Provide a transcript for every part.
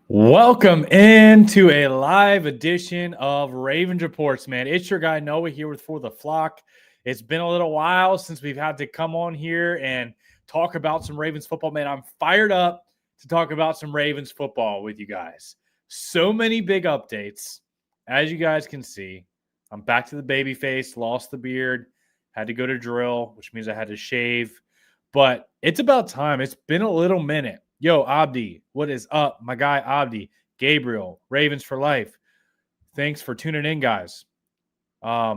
Welcome into a live edition of Ravens Reports, man. It's your guy Noah here with For the Flock. It's been a little while since we've had to come on here and talk about some Ravens football, man. I'm fired up to talk about some Ravens football with you guys. So many big updates. As you guys can see, I'm back to the baby face, lost the beard, had to go to drill, which means I had to shave. But it's about time. It's been a little minute. Yo, Abdi, what is up? My guy, Abdi, Gabriel, Ravens for life. Thanks for tuning in, guys. Let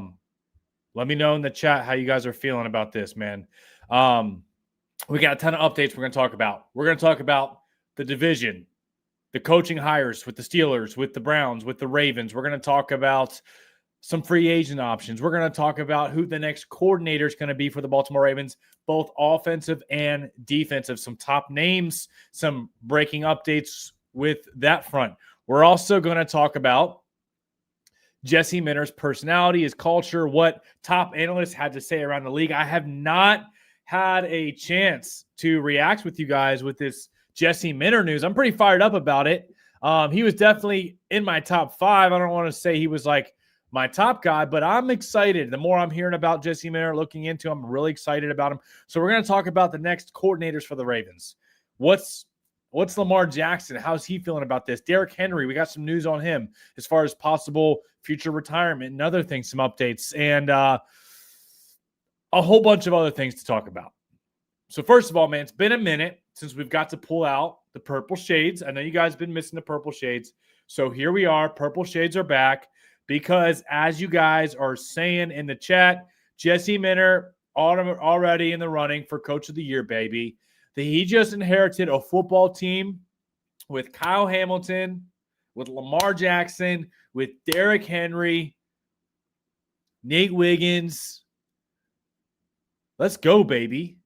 me know in the chat how you guys are feeling about this, man. We got a ton of updates we're going to talk about. We're going to talk about the division, the coaching hires with the Steelers, with the Browns, with the Ravens. We're going to talk about some free agent options. We're going to talk about who the next coordinator is going to be for the Baltimore Ravens, both offensive and defensive. Some top names, some breaking updates with that front. We're also going to talk about Jesse Minter's personality, his culture, what top analysts had to say around the league. I have not had a chance to react with you guys with this Jesse Minter news. I'm pretty fired up about it. He was definitely in my top 5. I don't want to say he was like my top guy, but I'm excited. The more I'm hearing about Jesse Minter, looking into him, I'm really excited about him. So we're going to talk about the next coordinators for the Ravens. What's Lamar Jackson? How's he feeling about this? Derrick Henry, we got some news on him as far as possible future retirement and other things, some updates, and a whole bunch of other things to talk about. So first of all, man, it's been a minute since we've got to pull out the purple shades. I know you guys have been missing the purple shades. So here we are. Purple shades are back. Because as you guys are saying in the chat, Jesse Minter already in the running for Coach of the Year, baby. He just inherited a football team with Kyle Hamilton, with Lamar Jackson, with Derrick Henry, Nate Wiggins. Let's go, baby.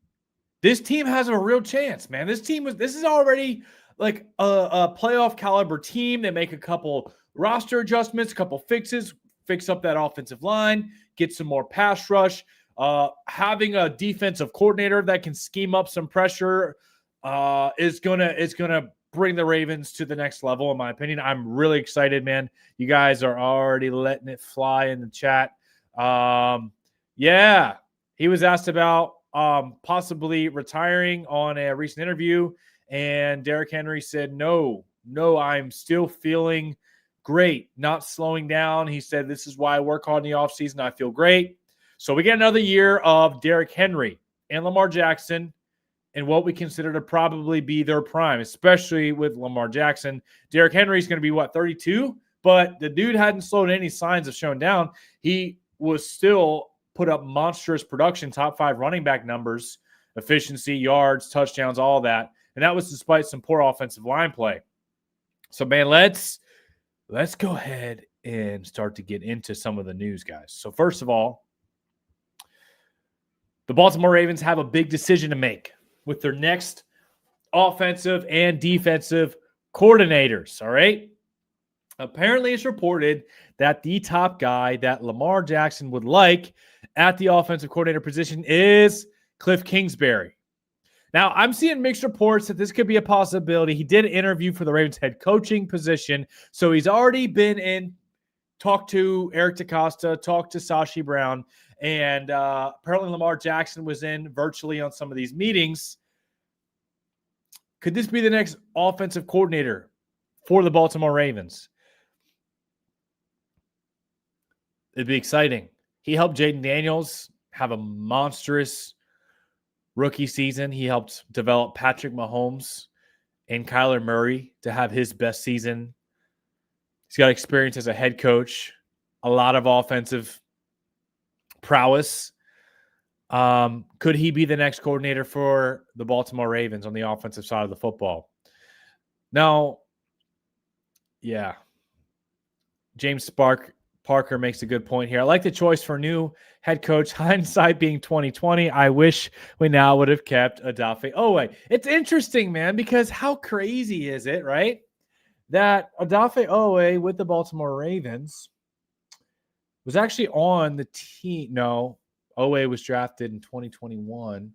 This team has a real chance, man. This is already like a playoff caliber team. They make a couple roster adjustments, a couple fixes, fix up that offensive line, get some more pass rush. Having a defensive coordinator that can scheme up some pressure is gonna bring the Ravens to the next level, in my opinion. I'm really excited, man. You guys are already letting it fly in the chat. Yeah, he was asked about possibly retiring on a recent interview, and Derrick Henry said, no, I'm still feeling great, not slowing down. He said, this is why I work hard in the offseason. I feel great. So we get another year of Derrick Henry and Lamar Jackson in what we consider to probably be their prime, especially with Lamar Jackson. Derrick Henry is going to be, 32? But the dude hadn't slowed any signs of showing down. He was still put up monstrous production, top 5 running back numbers, efficiency, yards, touchdowns, all that. And that was despite some poor offensive line play. So, man, let's go ahead and start to get into some of the news, guys. So first of all, the Baltimore Ravens have a big decision to make with their next offensive and defensive coordinators, all right? Apparently, it's reported that the top guy that Lamar Jackson would like at the offensive coordinator position is Cliff Kingsbury. Now, I'm seeing mixed reports that this could be a possibility. He did interview for the Ravens head coaching position, so he's already been in, talked to Eric DeCosta, talked to Sashi Brown, and apparently Lamar Jackson was in virtually on some of these meetings. Could this be the next offensive coordinator for the Baltimore Ravens? It'd be exciting. He helped Jaden Daniels have a monstrous rookie season. He helped develop Patrick Mahomes and Kyler Murray to have his best season. He's got experience as a head coach, a lot of offensive prowess. Could he be the next coordinator for the Baltimore Ravens on the offensive side of the football? Now, yeah, James Parker makes a good point here. I like the choice for new head coach. Hindsight being 2020, I wish we now would have kept Odafe Owe. It's interesting, man, because how crazy is it, right? That Odafe Owe with the Baltimore Ravens was actually on the team. No, Owe was drafted in 2021.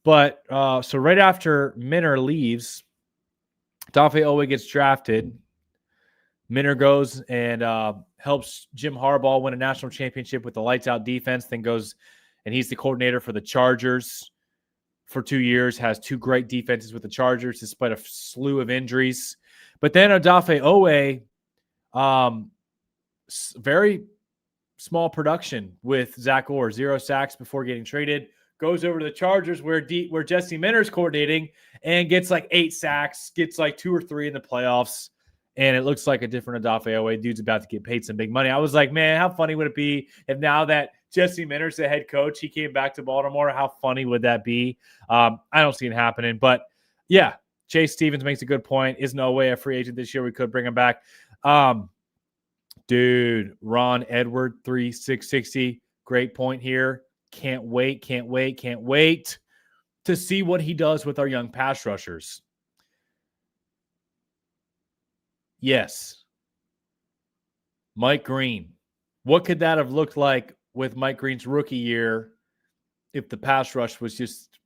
But so right after Minter leaves, Dafe Owe gets drafted. Minner goes and helps Jim Harbaugh win a national championship with the lights out defense, then goes and he's the coordinator for the Chargers for 2 years, has 2 great defenses with the Chargers despite a slew of injuries. But then Odafe Owe, very small production with Zach Orr, 0 sacks before getting traded, goes over to the Chargers where Jesse Minner's coordinating and gets like 8 sacks, gets like 2 or 3 in the playoffs. And it looks like a different Odafe Owe. Dude's about to get paid some big money. I was like, man, how funny would it be if now that Jesse Minner's the head coach, he came back to Baltimore? How funny would that be? I don't see it happening. But, yeah, Chase Stevens makes a good point. Isn't Owe a free agent this year? We could bring him back. Dude, Ron Edward, 3660. Great point here. Can't wait to see what he does with our young pass rushers. Yes. Mike Green. What could that have looked like with Mike Green's rookie year if the pass rush was just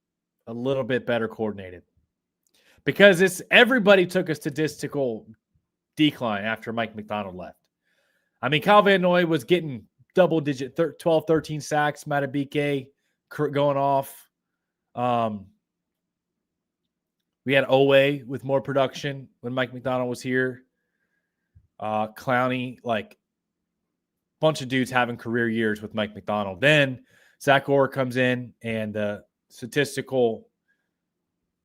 a little bit better coordinated? Because everybody took a statistical decline after Mike McDonald left. I mean, Kyle Van Noy was getting double-digit 12, 13 sacks. Matabike going off. We had Owe with more production when Mike McDonald was here. Clowney, like bunch of dudes having career years with Mike McDonald. Then Zach Orr comes in and the statistical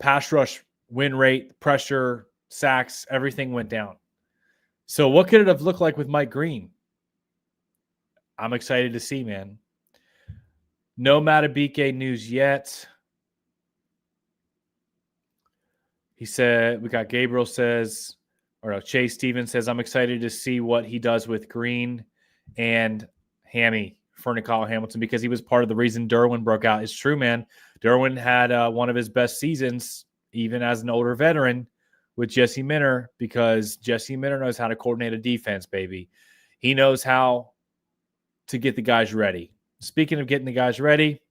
pass rush win rate, pressure, sacks, everything went down. So what could it have looked like with Mike Green? I'm excited to see, man. No Matabike news yet. He said, we got Gabriel says, or no, Chase Stevens says, I'm excited to see what he does with Green and Hammy, Fernicol Hamilton, because he was part of the reason Derwin broke out. It's true, man. Derwin had one of his best seasons, even as an older veteran, with Jesse Minner, because Jesse Minner knows how to coordinate a defense, baby. He knows how to get the guys ready. Speaking of getting the guys ready,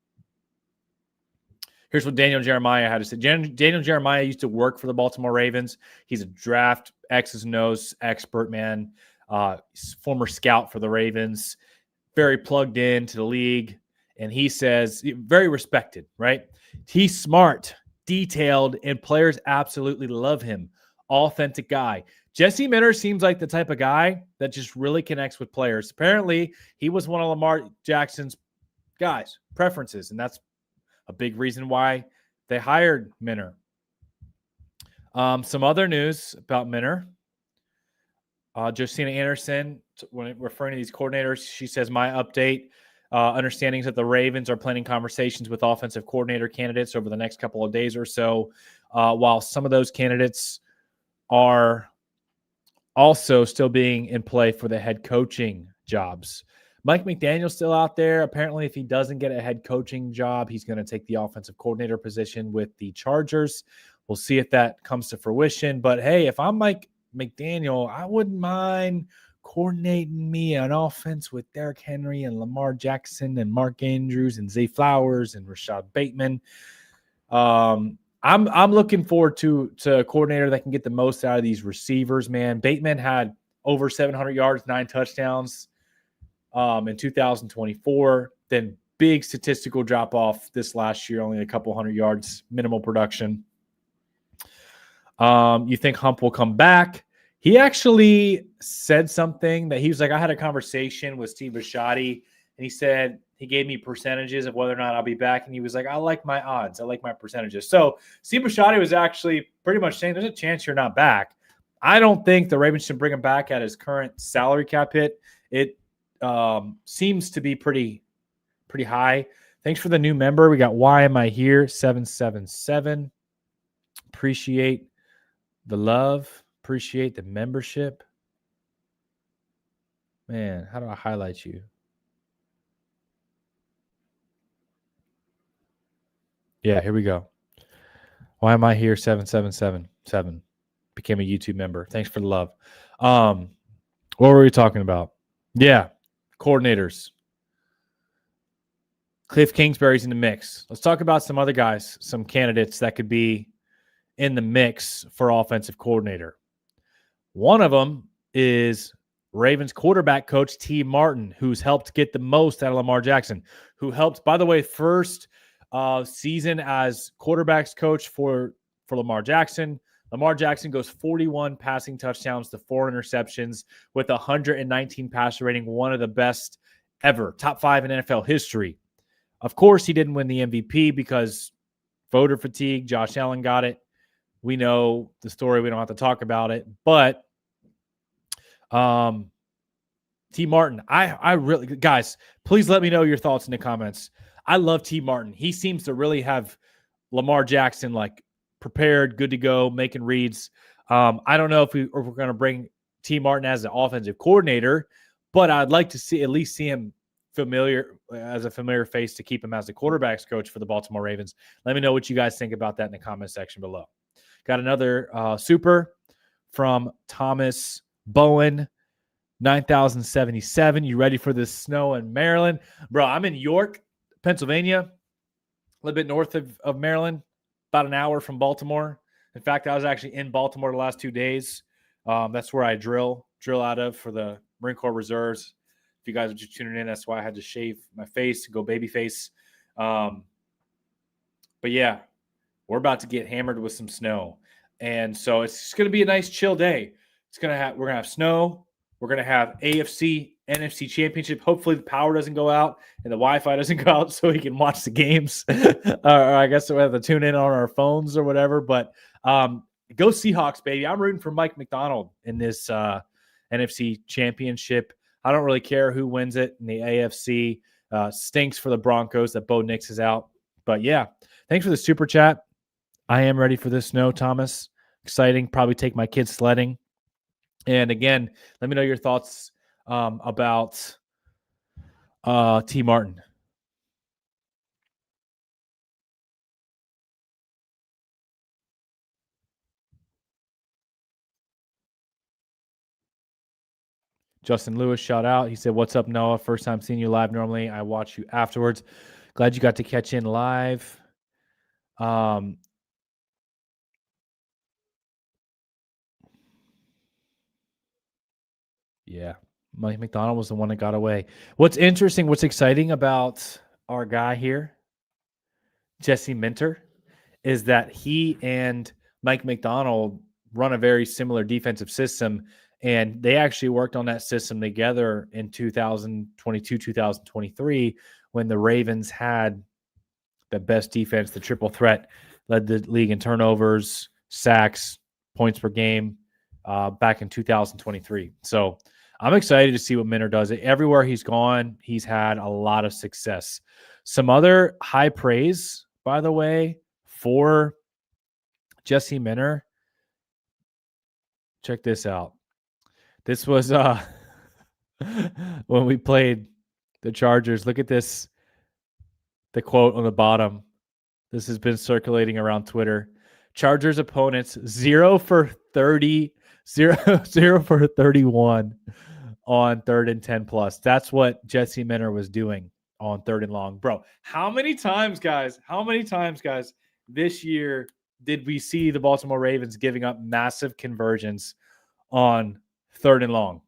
here's what Daniel Jeremiah had to say. Daniel Jeremiah used to work for the Baltimore Ravens. He's a draft X's and O's expert, man. Former scout for the Ravens. Very plugged in to the league. And he says, very respected, right? He's smart, detailed, and players absolutely love him. Authentic guy. Jesse Minner seems like the type of guy that just really connects with players. Apparently, he was one of Lamar Jackson's guys, preferences, and that's a big reason why they hired Minner. Some other news about Minner. Josina Anderson, when referring to these coordinators, she says, my update, understandings that the Ravens are planning conversations with offensive coordinator candidates over the next couple of days or so, while some of those candidates are also still being in play for the head coaching jobs. Mike McDaniel's still out there. Apparently, if he doesn't get a head coaching job, he's going to take the offensive coordinator position with the Chargers. We'll see if that comes to fruition. But, hey, if I'm Mike McDaniel, I wouldn't mind coordinating me an offense with Derrick Henry and Lamar Jackson and Mark Andrews and Zay Flowers and Rashad Bateman. I'm looking forward to a coordinator that can get the most out of these receivers, man. Bateman had over 700 yards, 9 touchdowns in 2024. Then big statistical drop-off this last year, only a couple hundred yards, minimal production. You think Hump will come back? He actually said something that he was like, I had a conversation with Steve Bisciotti, and he said he gave me percentages of whether or not I'll be back. And he was like, I like my odds. I like my percentages. So Steve Bisciotti was actually pretty much saying there's a chance you're not back. I don't think the Ravens should bring him back at his current salary cap hit. It seems to be pretty high. Thanks for the new member. We got Why Am I Here 777. Appreciate the love. Appreciate the membership. Man, how do I highlight you? Yeah, here we go. Why Am I Here 7777 became a YouTube member. Thanks for the love. What were we talking about? Yeah, coordinators. Cliff Kingsbury's in the mix. Let's talk about some other guys, some candidates that could be in the mix for offensive coordinator. One of them is Ravens quarterback coach T. Martin, who's helped get the most out of Lamar Jackson, who helped, by the way, first season as quarterbacks coach for Lamar Jackson. Lamar Jackson goes 41 passing touchdowns to 4 interceptions with 119 passer rating, one of the best ever, top 5 in NFL history. Of course, he didn't win the MVP because voter fatigue. Josh Allen got it. We know the story. We don't have to talk about it. But T. Martin, I really, guys, please let me know your thoughts in the comments. I love T. Martin. He seems to really have Lamar Jackson like prepared, good to go, making reads. I don't know if we're going to bring T. Martin as an offensive coordinator, but I'd like to at least see him as a familiar face to keep him as the quarterbacks coach for the Baltimore Ravens. Let me know what you guys think about that in the comment section below. Got another super from Thomas Bowen, 9,077. You ready for this snow in Maryland? Bro, I'm in York, Pennsylvania, a little bit north of Maryland, about an hour from Baltimore. In fact, I was actually in Baltimore the last 2 days. That's where I drill out of for the Marine Corps Reserves. If you guys are just tuning in, that's why I had to shave my face to go baby face. But yeah, we're about to get hammered with some snow. And so it's going to be a nice chill day. We're going to have snow. We're going to have AFC, NFC championship. Hopefully the power doesn't go out and the Wi-Fi doesn't go out so we can watch the games. Or I guess we'll have to tune in on our phones or whatever. But go Seahawks, baby. I'm rooting for Mike McDonald in this NFC championship. I don't really care who wins it in the AFC. Stinks for the Broncos that Bo Nix is out. But yeah, thanks for the super chat. I am ready for this snow, Thomas. Exciting. Probably take my kids sledding. And again, let me know your thoughts about T. Martin. Justin Lewis, shout out. He said, "What's up, Noah? First time seeing you live. Normally, I watch you afterwards. Glad you got to catch in live." Yeah, Mike McDonald was the one that got away. What's interesting, what's exciting about our guy here, Jesse Minter, is that he and Mike McDonald run a very similar defensive system, and they actually worked on that system together in 2022, 2023, when the Ravens had the best defense, the triple threat, led the league in turnovers, sacks, points per game back in 2023. So I'm excited to see what Minter does. Everywhere he's gone, he's had a lot of success. Some other high praise, by the way, for Jesse Minter. Check this out. This was when we played the Chargers. Look at this. The quote on the bottom. This has been circulating around Twitter. Chargers opponents 0 for 30, 0 for 31 on 3rd and 10 plus. That's what Jesse Minter was doing on 3rd and long. Bro, how many times, guys, this year did we see the Baltimore Ravens giving up massive conversions on 3rd and long?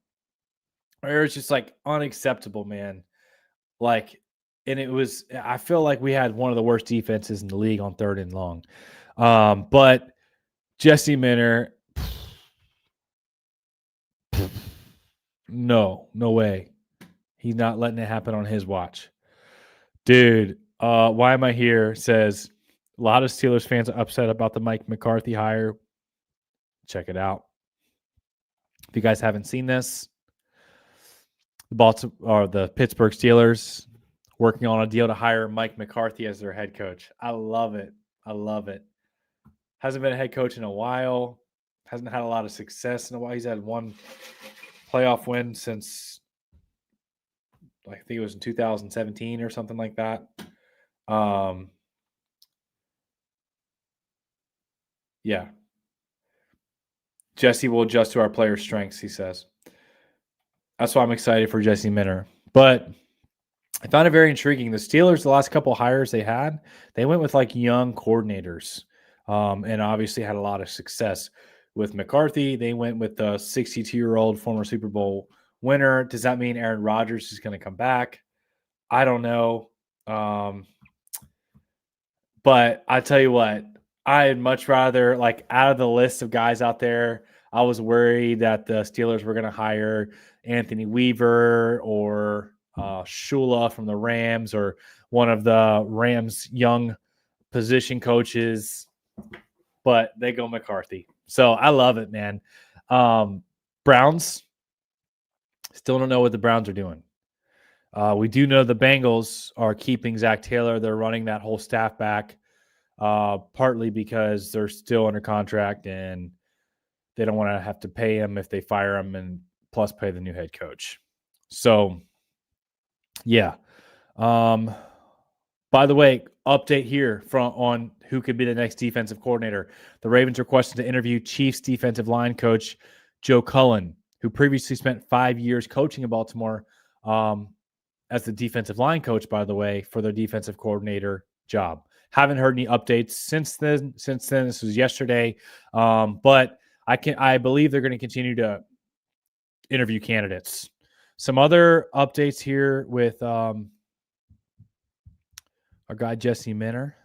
Or it's just like unacceptable, man. Like, and I feel like we had one of the worst defenses in the league on 3rd and long. But Jesse Minter, no way. He's not letting it happen on his watch. Dude, why am I here? Says a lot of Steelers fans are upset about the Mike McCarthy hire. Check it out. If you guys haven't seen this, the Pittsburgh Steelers working on a deal to hire Mike McCarthy as their head coach. I love it. Hasn't been a head coach in a while. Hasn't had a lot of success in a while. He's had one playoff win since, I think it was in 2017 or something like that. Yeah. Jesse will adjust to our players' strengths, he says. That's why I'm excited for Jesse Minter. But I found it very intriguing. The Steelers, the last couple hires they had, they went with like young coordinators. and obviously had a lot of success with McCarthy. They went with the 62-year-old former Super Bowl winner. Does that mean Aaron Rodgers is going to come back? I don't know. But I tell you what, I'd much rather, like, out of the list of guys out there, I was worried that the Steelers were going to hire Anthony Weaver or Shula from the Rams or one of the Rams' young position coaches, but they go McCarthy. So I love it, man. Browns, still don't know what the Browns are doing. We do know the Bengals are keeping Zach Taylor. They're running that whole staff back. Partly because they're still under contract and they don't want to have to pay him if they fire him and plus pay the new head coach. So, yeah. By the way, update here on who could be the next defensive coordinator. The Ravens requested to interview Chiefs defensive line coach Joe Cullen, who previously spent 5 years coaching in Baltimore as the defensive line coach, by the way, for their defensive coordinator job. Haven't heard any updates since then. This was yesterday, but I believe they're going to continue to interview candidates. Some other updates here with our guy Jesse Minner.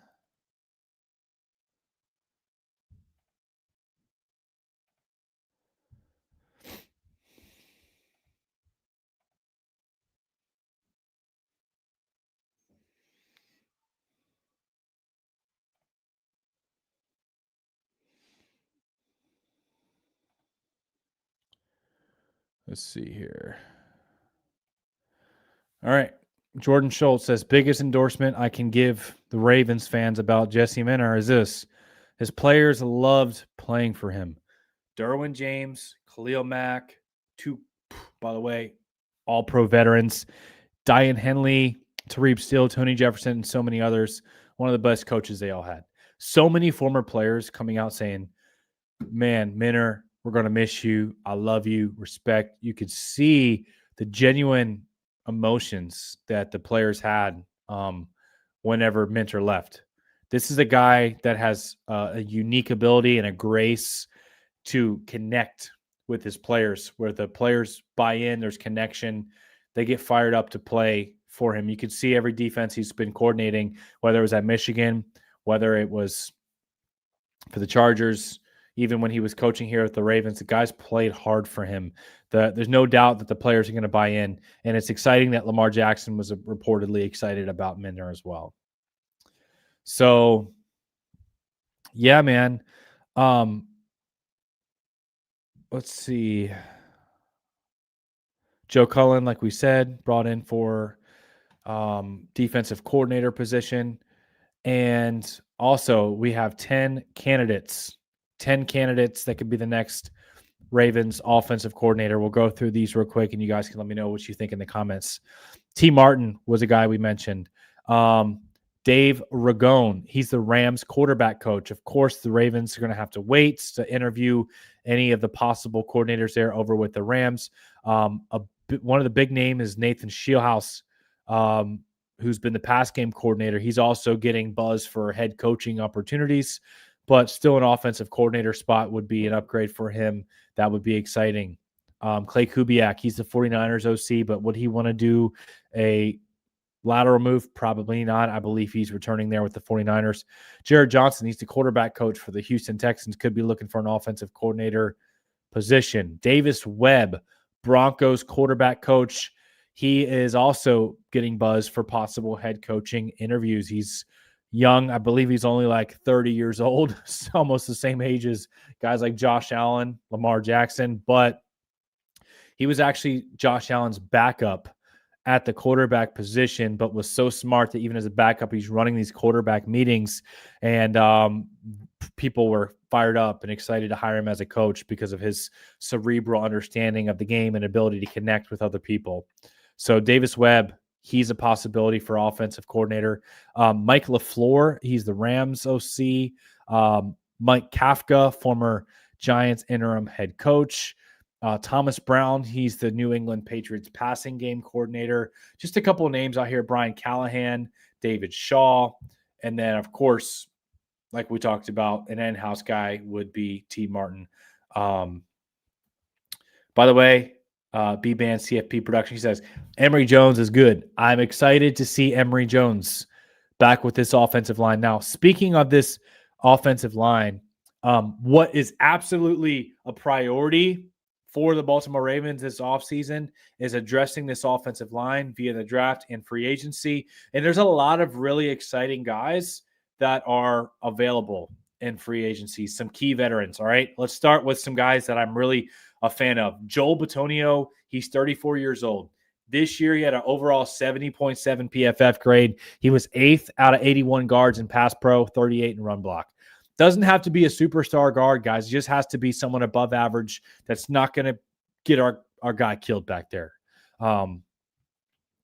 Let's see here. All right. Jordan Schultz says, biggest endorsement I can give the Ravens fans about Jesse Minner is this. His players loved playing for him. Derwin James, Khalil Mack, two, by the way, all pro veterans. Diane Henley, Tareeb Steele, Tony Jefferson, and so many others. One of the best coaches they all had. So many former players coming out saying, man, Minner, we're going to miss you. I love you. Respect. You could see the genuine emotions that the players had whenever Minter left. This is a guy that has a unique ability and a grace to connect with his players, where the players buy in, there's connection, they get fired up to play for him. You could see every defense he's been coordinating, whether it was at Michigan, whether it was for the Chargers, even when he was coaching here at the Ravens, the guys played hard for him. There's no doubt that the players are going to buy in, and it's exciting that Lamar Jackson was reportedly excited about Minner as well. So, yeah, man. Let's see. Joe Cullen, like we said, brought in for defensive coordinator position. And also, we have 10 candidates that could be the next Ravens offensive coordinator. We'll go through these real quick, and you guys can let me know what you think in the comments. T. Martin was a guy we mentioned. Dave Ragone, he's the Rams quarterback coach. Of course, the Ravens are going to have to wait to interview any of the possible coordinators there over with the Rams. One of the big names is Nathan Scheelhaus, who's been the pass game coordinator. He's also getting buzz for head coaching opportunities, but still an offensive coordinator spot would be an upgrade for him. That would be exciting. Clay Kubiak, he's the 49ers OC, but would he want to do a lateral move? Probably not. I believe he's returning there with the 49ers. Jared Johnson, he's the quarterback coach for the Houston Texans, could be looking for an offensive coordinator position. Davis Webb, Broncos quarterback coach. He is also getting buzz for possible head coaching interviews. He's young. I believe he's only like 30 years old, almost the same age as guys like Josh Allen, Lamar Jackson, but he was actually Josh Allen's backup at the quarterback position, but was so smart that even as a backup, he's running these quarterback meetings, and people were fired up and excited to hire him as a coach because of his cerebral understanding of the game and ability to connect with other people. So Davis Webb, he's a possibility for offensive coordinator. Mike LaFleur, he's the Rams OC. Mike Kafka, former Giants interim head coach. Thomas Brown, he's the New England Patriots passing game coordinator. Just a couple of names out here: Brian Callahan, David Shaw, and then, of course, like we talked about, an in-house guy would be T. Martin. By the way, B-Band CFP Production, he says, Emory Jones is good. I'm excited to see Emory Jones back with this offensive line. Now, speaking of this offensive line, what is absolutely a priority for the Baltimore Ravens this offseason is addressing this offensive line via the draft and free agency. And there's a lot of really exciting guys that are available in free agency, some key veterans. All right, let's start with some guys that I'm really a fan of. Joel Bitonio, he's 34 years old. This year, he had an overall 70.7 PFF grade. He was 8th out of 81 guards in pass pro, 38 in run block. Doesn't have to be a superstar guard, guys. It just has to be someone above average that's not going to get our guy killed back there. And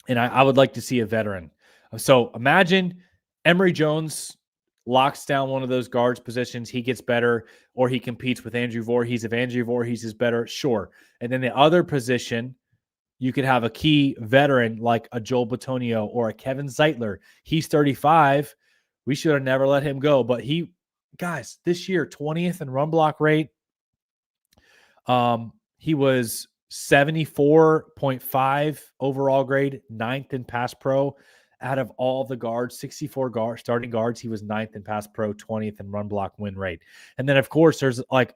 I would like to see a veteran. So imagine Emory Jones locks down one of those guards positions. He gets better, or he competes with Andrew Voorhees. If Andrew Voorhees is better, sure. And then the other position, you could have a key veteran like a Joel Bitonio or a Kevin Zeitler. He's 35. We should have never let him go. But guys, this year, 20th in run block rate. He was 74.5 overall grade, 9th in pass pro. Out of all the guards, 64 starting guards, he was 9th in pass pro, 20th in run block win rate. And then, of course, there's like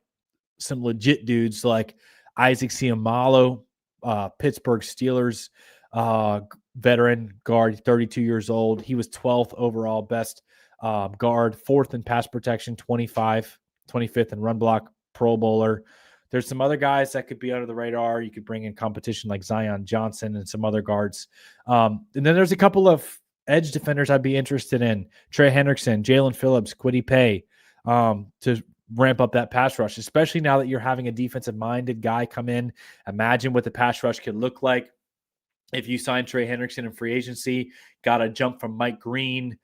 some legit dudes like Isaac Seumalo, Pittsburgh Steelers veteran guard, 32 years old. He was 12th overall best guard, 4th in pass protection, 25th in run block, Pro Bowler. There's some other guys that could be under the radar. You could bring in competition like Zion Johnson and some other guards. And then there's a couple of edge defenders I'd be interested in. Trey Hendrickson, Jalen Phillips, Kwity Paye, to ramp up that pass rush, especially now that you're having a defensive-minded guy come in. Imagine what the pass rush could look like if you signed Trey Hendrickson in free agency, got a jump from Mike Green.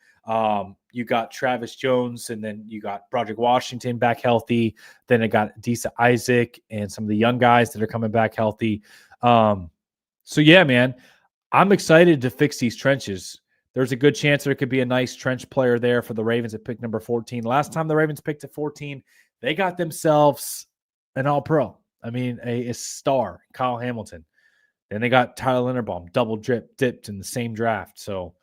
You got Travis Jones, and then you got Broderick Washington back healthy. Then it got Disa Isaac and some of the young guys that are coming back healthy. So yeah, man, I'm excited to fix these trenches. There's a good chance there could be a nice trench player there for the Ravens at pick number 14. Last time the Ravens picked at 14, they got themselves an all-pro. I mean, a star, Kyle Hamilton. Then they got Tyler Linderbaum, double dipped in the same draft. So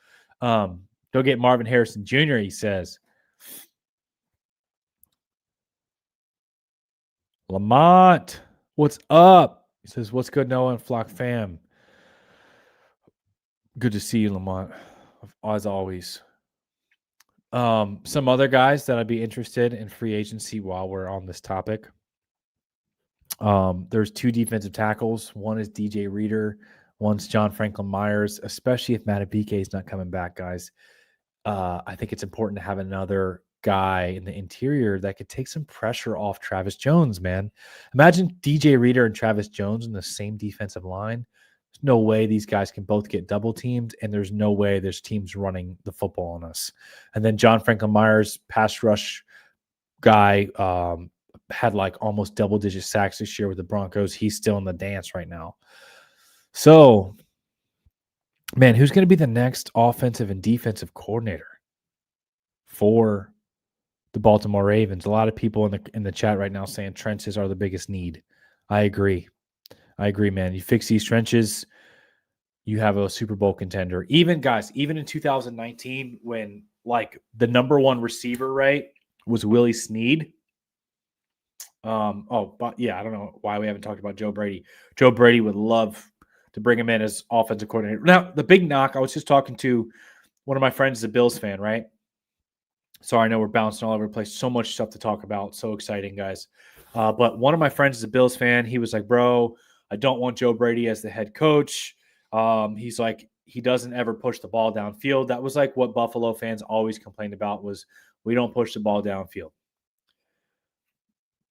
go get Marvin Harrison Jr., he says. Lamont, what's up? He says, what's good, Noah and Flock fam? Good to see you, Lamont, as always. Some other guys that I'd be interested in free agency while we're on this topic. There's 2 defensive tackles. One is DJ Reader. One's John Franklin Myers, especially if Matabike is not coming back, guys. I think it's important to have another guy in the interior that could take some pressure off Travis Jones, man. Imagine DJ Reader and Travis Jones in the same defensive line. There's no way these guys can both get double teamed, and there's no way there's teams running the football on us. And then John Franklin Myers, pass rush guy, had like almost double-digit sacks this year with the Broncos. He's still in the dance right now. So, man, who's going to be the next offensive and defensive coordinator for the Baltimore Ravens? A lot of people in the chat right now saying trenches are the biggest need. I agree, man. You fix these trenches, you have a Super Bowl contender. Even in 2019, when like the number 1 receiver, right, was Willie Snead. But yeah, I don't know why we haven't talked about Joe Brady. Joe Brady would love to bring him in as offensive coordinator. Now, the big knock, I was just talking to one of my friends is a Bills fan, right? Sorry, I know we're bouncing all over the place. So much stuff to talk about. So exciting, guys. But one of my friends is a Bills fan. He was like, bro, I don't want Joe Brady as the head coach. He's like, he doesn't ever push the ball downfield. That was like what Buffalo fans always complained about was we don't push the ball downfield.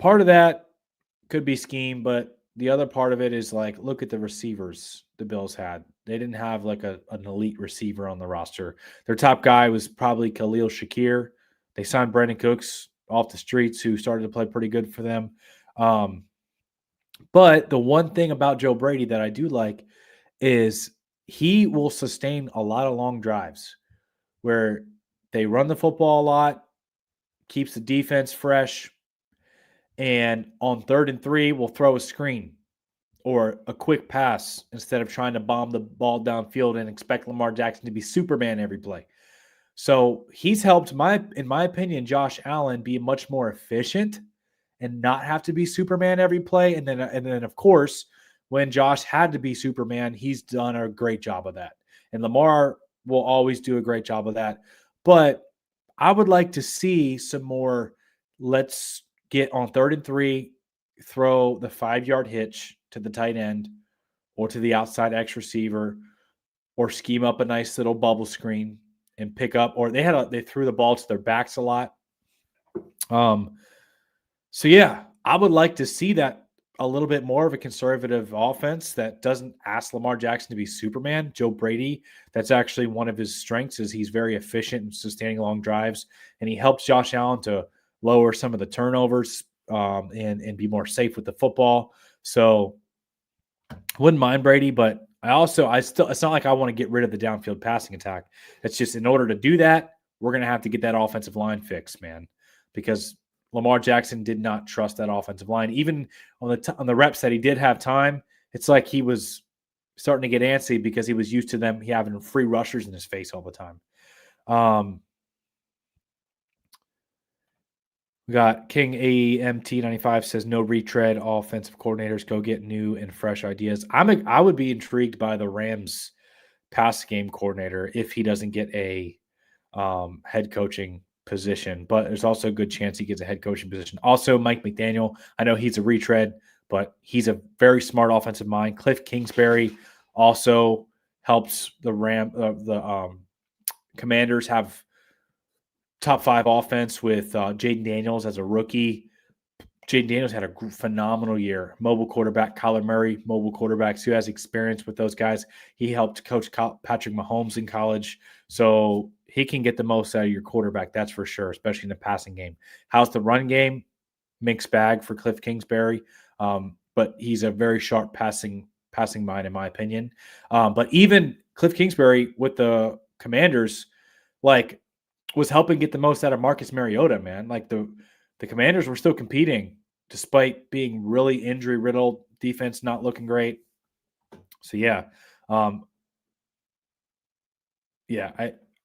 Part of that could be scheme, but the other part of it is like, look at the receivers the Bills had. They didn't have like an elite receiver on the roster. Their top guy was probably Khalil Shakir. They signed Brandon Cooks off the streets, who started to play pretty good for them. But the one thing about Joe Brady that I do like is he will sustain a lot of long drives where they run the football a lot, keeps the defense fresh, and on 3rd and 3, we'll throw a screen or a quick pass instead of trying to bomb the ball downfield and expect Lamar Jackson to be Superman every play. So he's helped in my opinion, Josh Allen be much more efficient and not have to be Superman every play. And then of course, when Josh had to be Superman, he's done a great job of that. And Lamar will always do a great job of that. But I would like to see some more. Let's get on 3rd and 3, throw the 5-yard hitch to the tight end or to the outside X receiver, or scheme up a nice little bubble screen and pick up. Or they threw the ball to their backs a lot. So yeah, I would like to see that a little bit more of a conservative offense that doesn't ask Lamar Jackson to be Superman. Joe Brady, that's actually one of his strengths, is he's very efficient in sustaining long drives, and he helps Josh Allen to lower some of the turnovers and be more safe with the football. So wouldn't mind Brady, but it's not like I want to get rid of the downfield passing attack. It's just in order to do that, we're going to have to get that offensive line fixed, man, because Lamar Jackson did not trust that offensive line. Even on the reps that he did have time, it's like he was starting to get antsy because he was used to them having free rushers in his face all the time. We got King AEMT95 says no retread. All offensive coordinators go get new and fresh ideas. I would be intrigued by the Rams pass game coordinator if he doesn't get a head coaching position, but there's also a good chance he gets a head coaching position. Also, Mike McDaniel, I know he's a retread, but he's a very smart offensive mind. Cliff Kingsbury also helps the Commanders have top 5 offense with Jaden Daniels as a rookie. Jaden Daniels had a phenomenal year. Mobile quarterback, Kyler Murray, mobile quarterbacks who has experience with those guys. He helped coach Patrick Mahomes in college. So he can get the most out of your quarterback, that's for sure, especially in the passing game. How's the run game? Mixed bag for Cliff Kingsbury. But he's a very sharp passing mind, in my opinion. But even Cliff Kingsbury with the Commanders, was helping get the most out of Marcus Mariota, man. The Commanders were still competing despite being really injury-riddled, defense not looking great. So, yeah.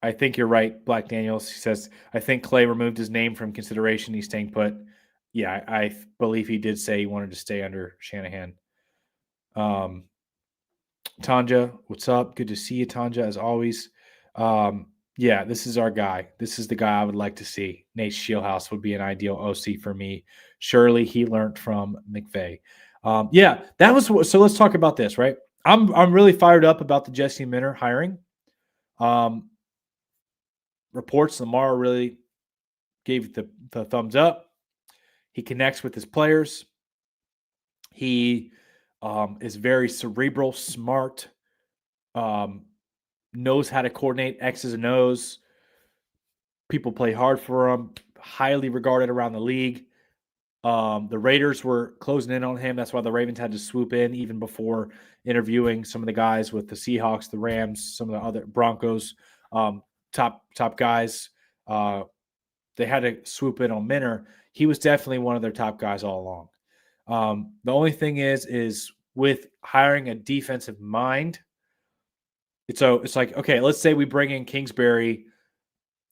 I think you're right, Black Daniels. He says, I think Clay removed his name from consideration. He's staying put. Yeah, I believe he did say he wanted to stay under Shanahan. Tanja, what's up? Good to see you, Tanja, as always. Yeah, this is our guy. This is the guy I would like to see. Nate Shieldhouse would be an ideal OC for me. Surely he learned from McVay. That was so. Let's talk about this, right? I'm really fired up about the Jesse Minter hiring. Reports Lamar really gave the thumbs up. He connects with his players. He is very cerebral, smart. Knows how to coordinate X's and O's. People play hard for him. Highly regarded around the league. The Raiders were closing in on him. That's why the Ravens had to swoop in even before interviewing some of the guys with the Seahawks, the Rams, some of the other Broncos, top guys. They had to swoop in on Minter. He was definitely one of their top guys all along. The only thing is with hiring a defensive mind, it's like, okay, let's say we bring in Kingsbury.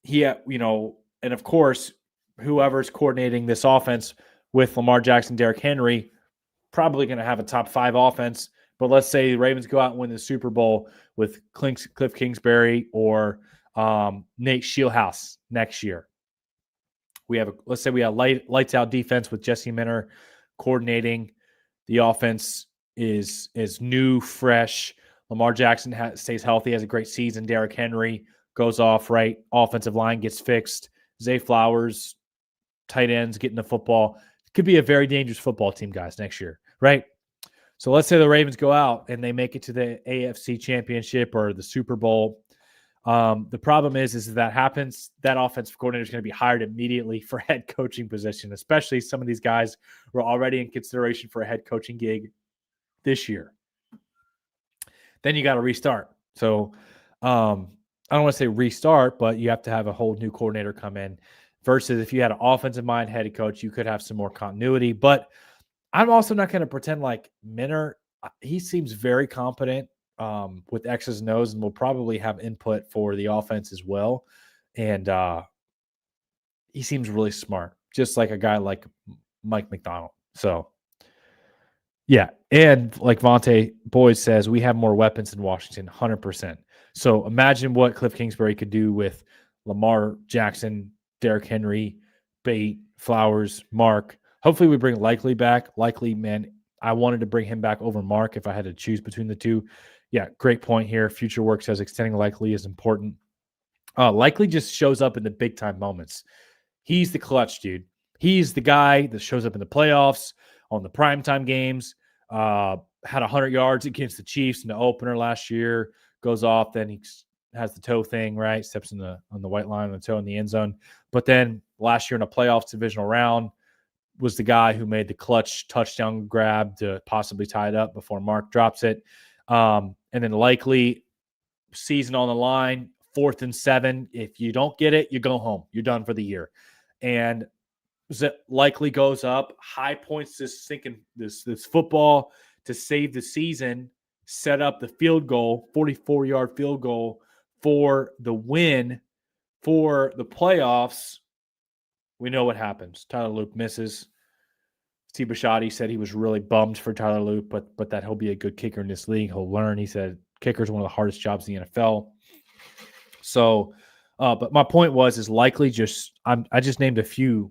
And of course, whoever's coordinating this offense with Lamar Jackson, Derrick Henry, probably going to have a top 5 offense. But let's say the Ravens go out and win the Super Bowl with Cliff Kingsbury or Nate Shieldhouse next year. Let's say we have lights out defense with Jesse Minter coordinating. The offense is new, fresh. Lamar Jackson stays healthy, has a great season. Derrick Henry goes off, right? Offensive line gets fixed. Zay Flowers, tight ends getting the football. It could be a very dangerous football team, guys, next year, right? So let's say the Ravens go out and they make it to the AFC Championship or the Super Bowl. The problem is if that happens, that offensive coordinator is going to be hired immediately for head coaching position, especially some of these guys who are already in consideration for a head coaching gig this year. Then you got to restart. So I don't want to say restart, but you have to have a whole new coordinator come in. versus if you had an offensive mind head coach, you could have some more continuity. But I'm also not going to pretend like Minner, he seems very competent with X's and O's and will probably have input for the offense as well. And he seems really smart, just like a guy like Mike McDonald. So, yeah. And like Vontae Boyd says, we have more weapons in Washington, 100%. So imagine what Cliff Kingsbury could do with Lamar Jackson, Derrick Henry, Bate, Flowers, Mark. Hopefully we bring Likely back. Likely, man, I wanted to bring him back over Mark if I had to choose between the two. Yeah, great point here. Future Work says extending Likely is important. Likely just shows up in the big time moments. He's the clutch dude. He's the guy that shows up in the playoffs, on the primetime games. Had 100 yards against the Chiefs in the opener last year. Goes off, then he has the toe thing, right? Steps on the white line on the toe in the end zone. But then last year in a playoffs divisional round was the guy who made the clutch touchdown grab to possibly tie it up before Mark drops it. And then Likely season on the line, 4th and 7. If you don't get it, you go home. You're done for the year. And Likely goes up, high points this football to save the season, set up the field goal, 44-yard field goal for the win for the playoffs. We know what happens. Tyler Loop misses. Steve Bisciotti said he was really bummed for Tyler Loop, but that he'll be a good kicker in this league. He'll learn. He said kicker is one of the hardest jobs in the NFL. So, but my point is Likely I just named a few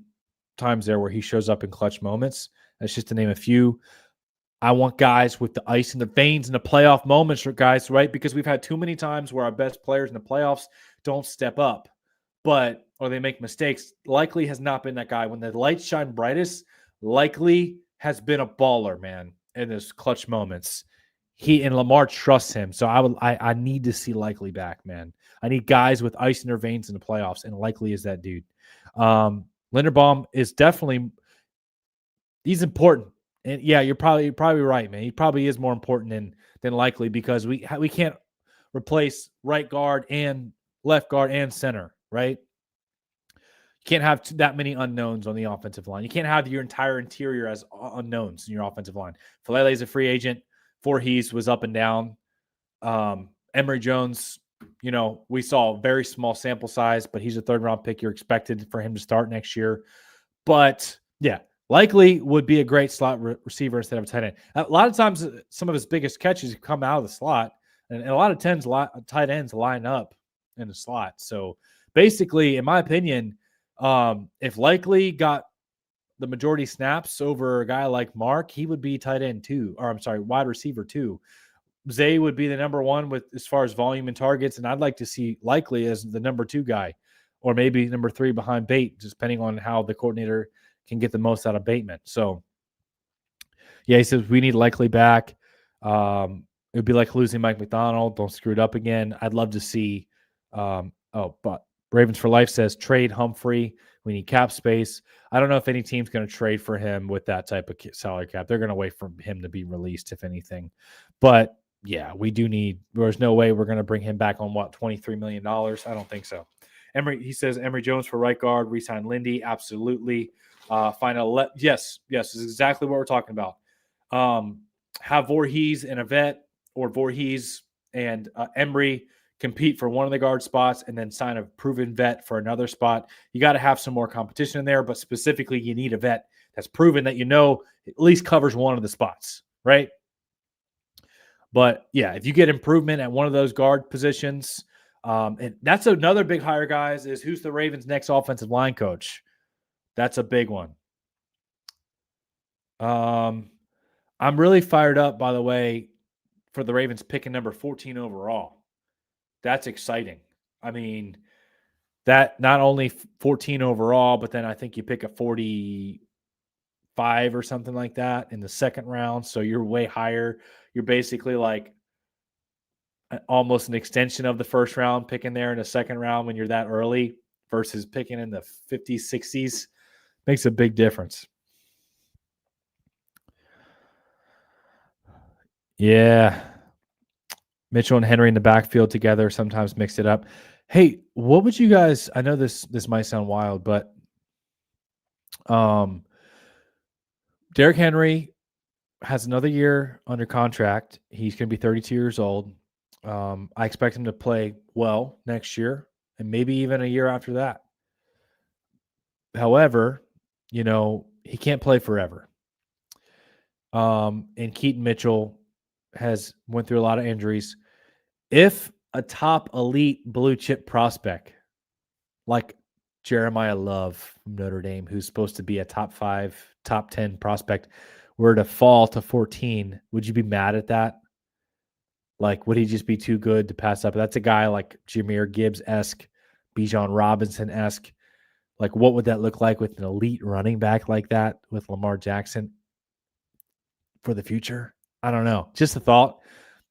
times there where he shows up in clutch moments. That's just to name a few. I want guys with the ice in the veins in the playoff moments, guys, right? Because we've had too many times where our best players in the playoffs don't step up, or they make mistakes. Likely has not been that guy. When the lights shine brightest, Likely has been a baller, man, in those clutch moments. He and Lamar trusts him. So I need to see Likely back, man. I need guys with ice in their veins in the playoffs, and Likely is that dude. Linderbaum is he's important. And yeah, you're probably right, man. He probably is more important than Likely because we can't replace right guard and left guard and center, right? You can't have that many unknowns on the offensive line. You can't have your entire interior as unknowns in your offensive line. Falele is a free agent. Voorhees was up and down. Emory Jones, we saw a very small sample size, but he's a 3rd-round pick. You're expected for him to start next year. But, yeah, Likely would be a great slot receiver instead of a tight end. A lot of times, some of his biggest catches come out of the slot, and a lot of tight ends line up in the slot. So, basically, in my opinion, if Likely got the majority snaps over a guy like Mark, he would be tight end too, or I'm sorry, wide receiver too. Zay would be the number 1 with as far as volume and targets, and I'd like to see Likely as the number 2 guy, or maybe number 3 behind Bate, just depending on how the coordinator can get the most out of Bateman. So, yeah, he says we need Likely back. It would be like losing Mike McDonald. Don't screw it up again. I'd love to see. But Ravens for Life says trade Humphrey. We need cap space. I don't know if any team's going to trade for him with that type of salary cap. They're going to wait for him to be released, if anything. But yeah, we do need. There's no way we're going to bring him back on $23 million. I don't think so. He says Emory Jones for right guard. Resign Lindy. Absolutely. Yes, this is exactly what we're talking about. Have Voorhees and a vet, or Voorhees and Emory compete for one of the guard spots and then sign a proven vet for another spot. You got to have some more competition in there, but specifically you need a vet that's proven that at least covers one of the spots, right? But yeah, if you get improvement at one of those guard positions, and that's another big hire, guys, is who's the Ravens' next offensive line coach? That's a big one. I'm really fired up, by the way, for the Ravens picking number 14 overall. That's exciting. I mean, that not only 14 overall, but then I think you pick a 45 or something like that in the 2nd round. So you're way higher. You're basically like almost an extension of the 1st round, picking there in the 2nd round when you're that early versus picking in the 50s, 60s. Makes a big difference. Yeah. Mitchell and Henry in the backfield together, sometimes mix it up. Hey, what would you guys, I know this might sound wild, but Derrick Henry has another year under contract. He's going to be 32 years old. I expect him to play well next year and maybe even a year after that. However, he can't play forever. And Keaton Mitchell has went through a lot of injuries. If a top elite blue chip prospect like Jeremiah Love from Notre Dame, who's supposed to be a top 5, top 10 prospect, were to fall to 14, would you be mad at that? Like, would he just be too good to pass up? That's a guy like Jahmyr Gibbs-esque, Bijan Robinson-esque. Like, what would that look like with an elite running back like that with Lamar Jackson for the future? I don't know. Just a thought.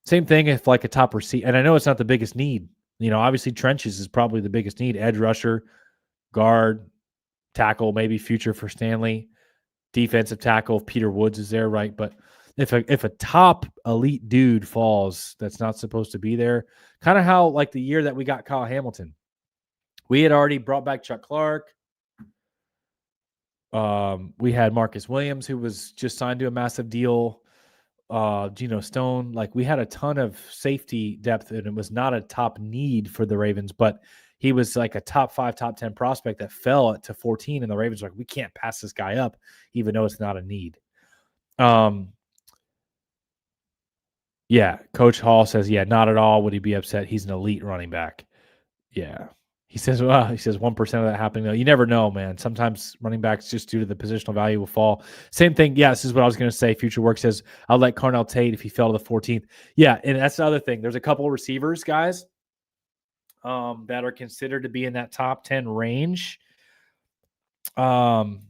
Same thing if like a top receiver, and I know it's not the biggest need. Obviously trenches is probably the biggest need. Edge rusher, guard, tackle, maybe future for Stanley, defensive tackle if Peter Woods is there, right? But if a top elite dude falls that's not supposed to be there, kind of how like the year that we got Kyle Hamilton, we had already brought back Chuck Clark. We had Marcus Williams, who was just signed to a massive deal. Geno Stone, like we had a ton of safety depth, and it was not a top need for the Ravens, but he was like a top 5, top 10 prospect that fell to 14, and the Ravens were like, we can't pass this guy up, even though it's not a need. Yeah, Coach Hall says, yeah, not at all would he be upset. He's an elite running back. Yeah. He says 1% of that happening, though. You never know, man. Sometimes running backs, just due to the positional value, will fall. Same thing. Yeah, this is what I was going to say. Future Work says, I'll let Carnell Tate if he fell to the 14th. Yeah, and that's the other thing. There's a couple of receivers, guys, that are considered to be in that top 10 range. And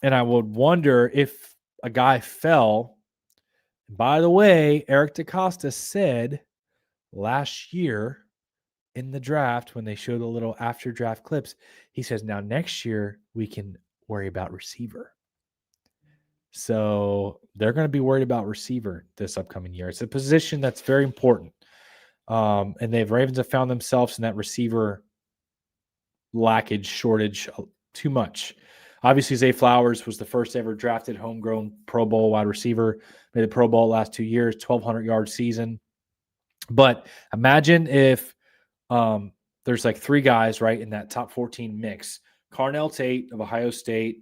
I would wonder if a guy fell. By the way, Eric DeCosta said last year in the draft, when they showed the little after draft clips, he says, now next year we can worry about receiver. So they're going to be worried about receiver this upcoming year. It's a position that's very important. And Ravens have found themselves in that receiver shortage too much. Obviously, Zay Flowers was the first ever drafted homegrown Pro Bowl wide receiver, made the Pro Bowl last 2 years, 1,200-yard season. But imagine if there's like 3 guys, right, in that top 14 mix. Carnell Tate of Ohio State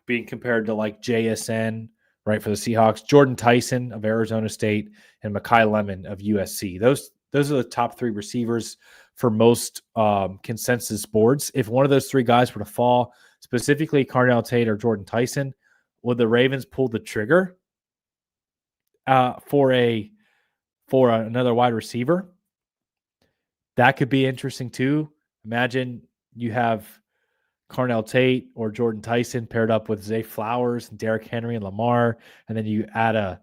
being compared to like JSN, right, for the Seahawks. Jordan Tyson of Arizona State and Mekhi Lemon of USC. Those are the top 3 receivers for most consensus boards. If one of those 3 guys were to fall, specifically Carnell Tate or Jordan Tyson, would the Ravens pull the trigger for another wide receiver? That could be interesting too. Imagine you have Carnell Tate or Jordan Tyson paired up with Zay Flowers and Derrick Henry and Lamar, and then you add a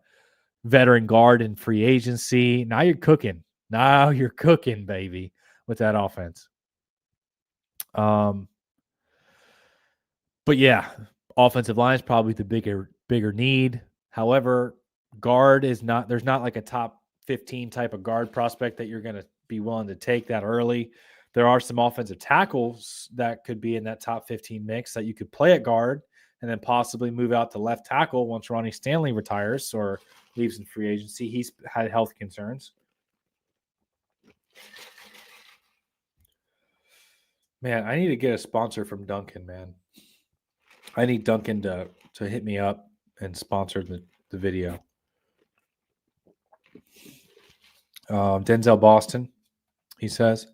veteran guard in free agency. Now you're cooking. Now you're cooking, baby, with that offense. But yeah, offensive line is probably the bigger need. However, guard is not. There's not like a top 15 type of guard prospect that you're going to be willing to take that early. There are some offensive tackles that could be in that top 15 mix that you could play at guard and then possibly move out to left tackle once Ronnie Stanley retires or leaves in free agency. He's had health concerns. Man, I need to get a sponsor from Duncan, man. I need Duncan to hit me up and sponsor the video. Denzel Boston, he says.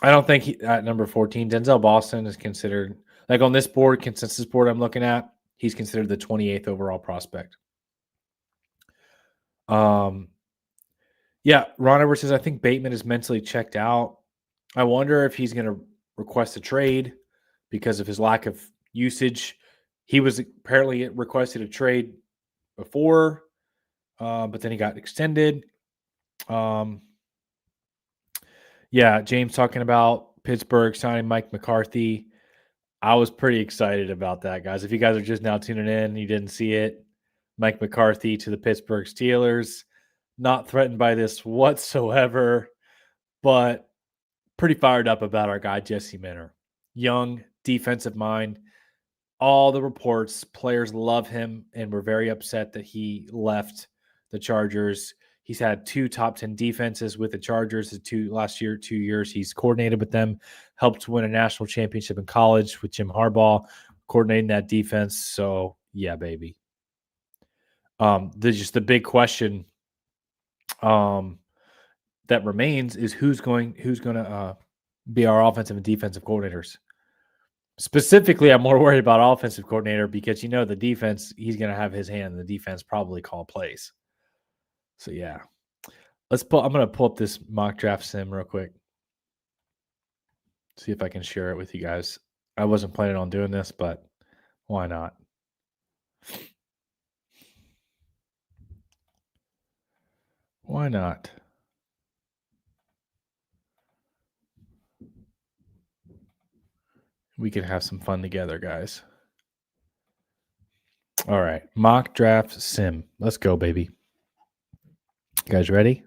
I don't think at number 14, Denzel Boston is considered, like on this board, consensus board I'm looking at, he's considered the 28th overall prospect. Yeah, Ron Edwards says, I think Bateman is mentally checked out. I wonder if he's going to request a trade because of his lack of usage. He was apparently requested a trade before, but then he got extended. Yeah, James talking about Pittsburgh signing Mike McCarthy. I was pretty excited about that, guys. If you guys are just now tuning in and you didn't see it, Mike McCarthy to the Pittsburgh Steelers. Not threatened by this whatsoever, but pretty fired up about our guy, Jesse Minter. Young, defensive mind. all the reports, players love him and we're very upset that he left the Chargers. He's had 2 top 10 defenses with the Chargers the last year, 2 years. He's coordinated with them, helped win a national championship in college with Jim Harbaugh, coordinating that defense. So yeah, baby. There's just the big question that remains is who's going to be our offensive and defensive coordinators. Specifically, I'm more worried about offensive coordinator because the defense, he's going to have his hand in the defense, probably call plays. So yeah, I'm going to pull up this mock draft sim real quick. See if I can share it with you guys. I wasn't planning on doing this, but why not? Why not? We can have some fun together, guys. All right, mock draft sim. Let's go, baby. You guys ready?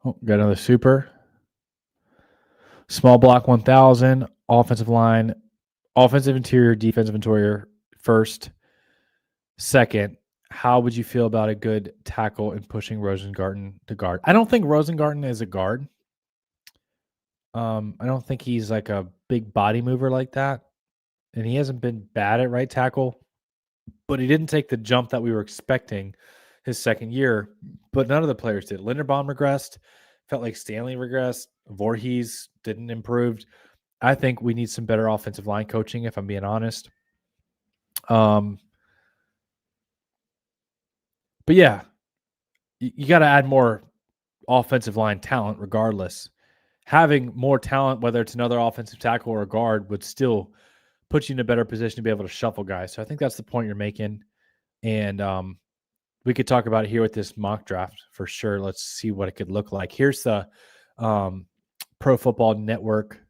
Oh, got another super. Small block 1000, offensive line, offensive interior, defensive interior first. Second, how would you feel about a good tackle and pushing Rosengarten to guard? I don't think Rosengarten is a guard. I don't think he's like a big body mover like that. And he hasn't been bad at right tackle, but he didn't take the jump that we were expecting his second year. But none of the players did. Linderbaum regressed. Felt like Stanley regressed. Voorhees didn't improve. I think we need some better offensive line coaching, if I'm being honest. But yeah, you got to add more offensive line talent regardless. Having more talent, whether it's another offensive tackle or a guard, would still put you in a better position to be able to shuffle guys. So I think that's the point you're making. And we could talk about it here with this mock draft for sure. Let's see what it could look like. Here's the Pro Football Network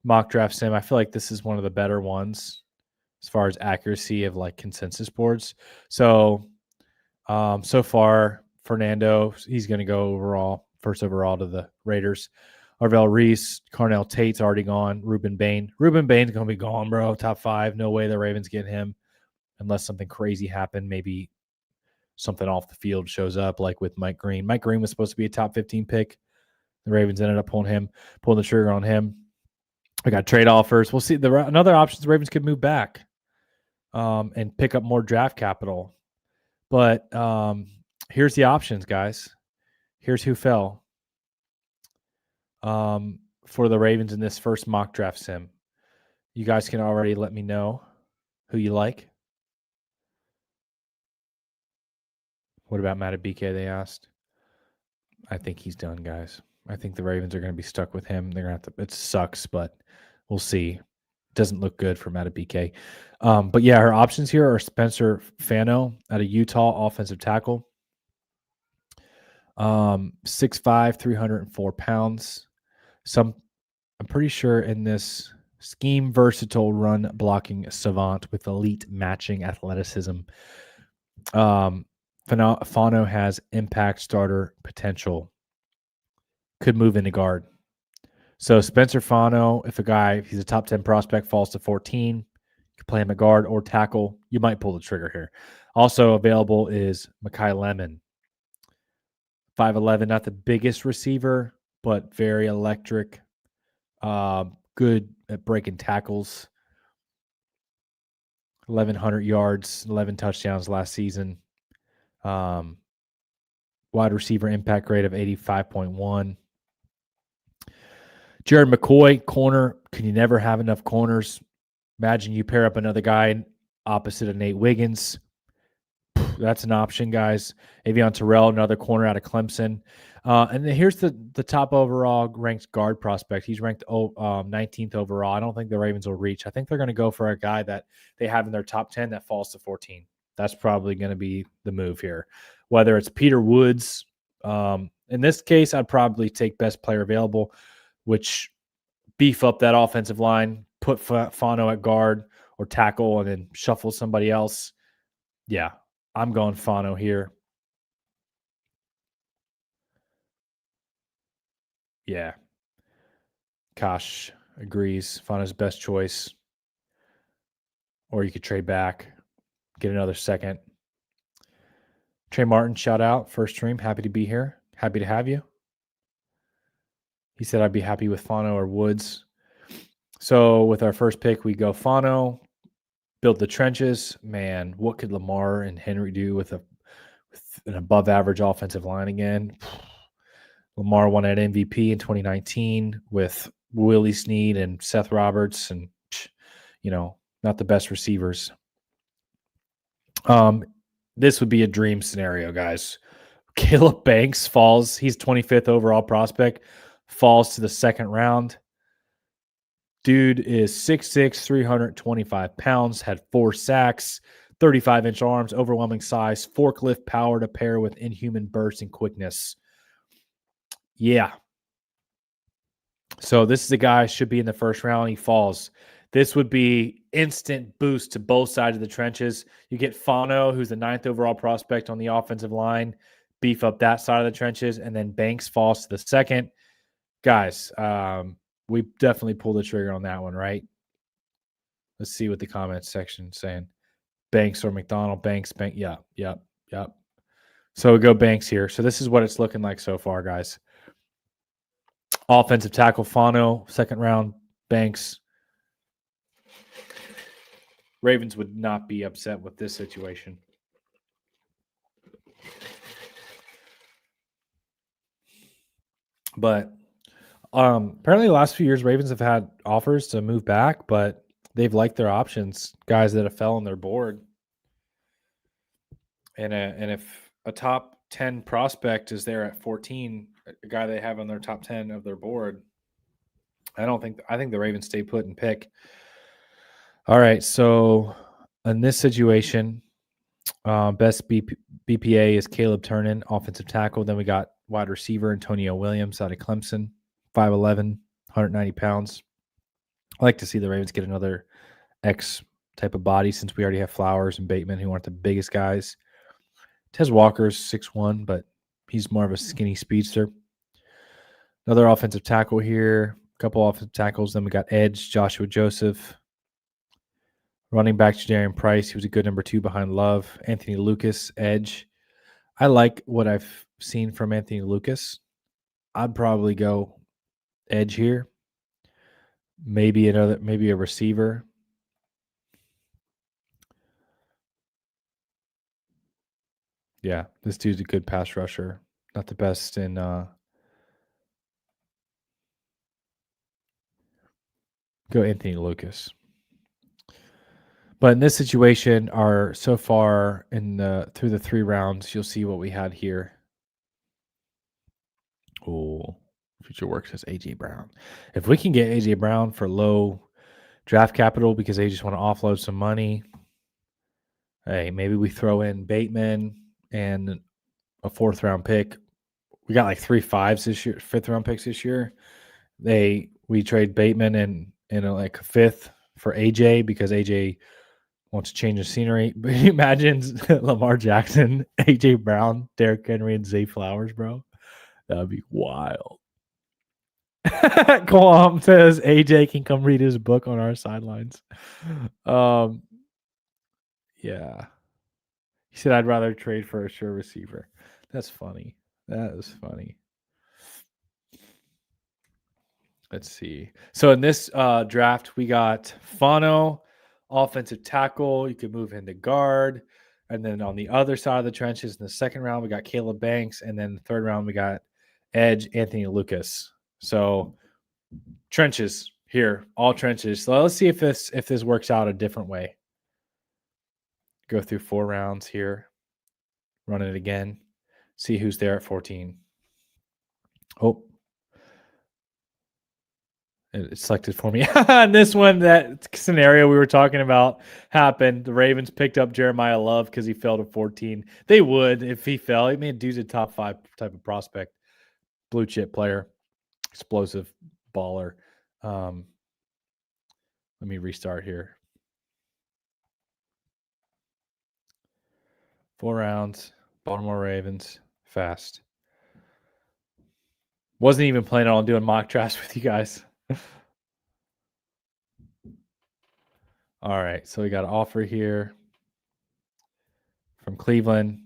mock draft sim. I feel like this is one of the better ones as far as accuracy of like consensus boards. So so far, Fernando, he's going to go first overall to the Raiders. Arvell Reese, Carnell Tate's already gone. Ruben Bain's going to be gone, bro. Top 5. No way the Ravens get him unless something crazy happened. Maybe something off the field shows up, like with Mike Green. Mike Green was supposed to be a top 15 pick. The Ravens ended up pulling the trigger on him. I got trade offers. We'll see. Another option, the Ravens could move back and pick up more draft capital. But here's the options, guys. Here's who fell for the Ravens in this first mock draft sim. You guys can already let me know who you like. What about Matt BK, they asked. I think he's done, guys. I think the Ravens are going to be stuck with him. They're going to have to – it sucks, but we'll see. Doesn't look good for Matt BK. But, yeah, her options here are Spencer Fano out of Utah, offensive tackle. 6'5", 304 pounds. I'm pretty sure in this scheme versatile run blocking savant with elite matching athleticism. Fano has impact starter potential. Could move into guard. So Spencer Fano, if he's a top 10 prospect, falls to 14, you can play him at guard or tackle. You might pull the trigger here. Also available is Mekhi Lemon. 5'11", not the biggest receiver, but very electric. Good at breaking tackles. 1,100 yards, 11 touchdowns last season. Wide receiver impact rate of 85.1. Jared McCoy, corner. Can you never have enough corners? Imagine you pair up another guy opposite of Nate Wiggins. That's an option, guys. Avion Terrell, another corner out of Clemson. And then here's the top overall ranked guard prospect. He's ranked 19th overall. I don't think the Ravens will reach. I think they're going to go for a guy that they have in their top 10 that falls to 14. That's probably going to be the move here. Whether it's Peter Woods. In this case, I'd probably take best player available, which beef up that offensive line, put Fano at guard or tackle, and then shuffle somebody else. Yeah, I'm going Fano here. Yeah. Kosh agrees. Fano's best choice. or you could trade back, get another second. Trey Martin, shout out. First stream. Happy to be here. Happy to have you. He said I'd be happy with Fano or Woods. So with our first pick, we go Fano, build the trenches. Man, what could Lamar and Henry do with an above average offensive line again? Lamar won at MVP in 2019 with Willie Snead and Seth Roberts, and not the best receivers. This would be a dream scenario, guys. Caleb Banks falls. He's 25th overall prospect, falls to the second round. Dude is 6'6", 325 pounds, had 4 sacks, 35-inch arms, overwhelming size, forklift power to pair with inhuman burst and quickness. Yeah. So this is a guy should be in the first round. He falls. This would be instant boost to both sides of the trenches. You get Fano, who's the 9th overall prospect on the offensive line, beef up that side of the trenches, and then Banks falls to the second. Guys, we definitely pulled the trigger on that one, right? Let's see what the comments section is saying. Banks or McDonald, Banks. Yep. So we go Banks here. So this is what it's looking like so far, guys. Offensive tackle Fano, second round, Banks. Ravens would not be upset with this situation. But apparently the last few years, Ravens have had offers to move back, but they've liked their options, guys that have fell on their board. And if a top 10 prospect is there at 14, a guy they have on their top 10 of their board, I think the Ravens stay put and pick. All right, so in this situation, best BPA is Caleb Turnin, offensive tackle. Then we got wide receiver Antonio Williams out of Clemson, 5'11", 190 pounds. I like to see the Ravens get another X type of body since we already have Flowers and Bateman, who aren't the biggest guys. Tez Walker's 6'1", but he's more of a skinny speedster. Another offensive tackle here, a couple offensive tackles. Then we got edge, Joshua Joseph. Running back, Jadarian Price. He was a good number 2 behind Love. Anthony Lucas, edge. I like what I've seen from Anthony Lucas. I'd probably go edge here. Maybe a receiver. Yeah, this dude's a good pass rusher. Not the best in go Anthony Lucas. But in this situation, so far through the 3 rounds, you'll see what we had here. Oh, Future Work says AJ Brown. If we can get AJ Brown for low draft capital because they just want to offload some money, hey, maybe we throw in Bateman and a 4th round pick. We got like 3 5s this year, 5th round picks this year. We trade Bateman and like a 5th for AJ because AJ wants to change the scenery. But you imagine Lamar Jackson, AJ Brown, Derrick Henry, and Zay Flowers, bro. That would be wild. Quam says AJ can come read his book on our sidelines. Yeah. He said, I'd rather trade for a sure receiver. That's funny. That is funny. Let's see. So in this draft, we got Fano, offensive tackle. You could move into guard. And then on the other side of the trenches in the second round, we got Caleb Banks. And then the third round, we got edge Anthony Lucas. So trenches here, all trenches. So let's see if this works out a different way. Go through 4 rounds here. Run it again. See who's there at 14. Oh. It selected for me. And this one, that scenario we were talking about happened. The Ravens picked up Jeremiah Love because he fell to 14. They would if he fell. I mean, dude's a top 5 type of prospect, blue chip player, explosive baller. Let me restart here. 4 rounds, Baltimore Ravens, fast. Wasn't even planning on doing mock drafts with you guys. All right. So we got an offer here from Cleveland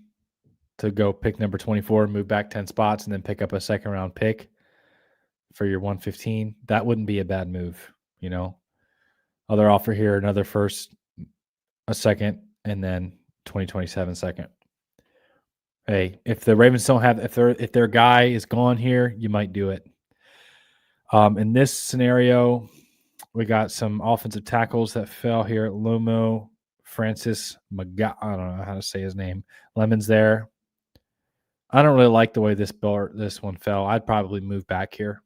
to go pick number 24, move back 10 spots, and then pick up a second round pick for your 115. That wouldn't be a bad move, you know. Other offer here, another first, a second, and then 2027 second. Hey, if the Ravens don't have, if their guy is gone here, you might do it. In this scenario, we got some offensive tackles that fell here. Lomo, Francis, I don't know how to say his name. Lemon's there. I don't really like the way this one fell. I'd probably move back here.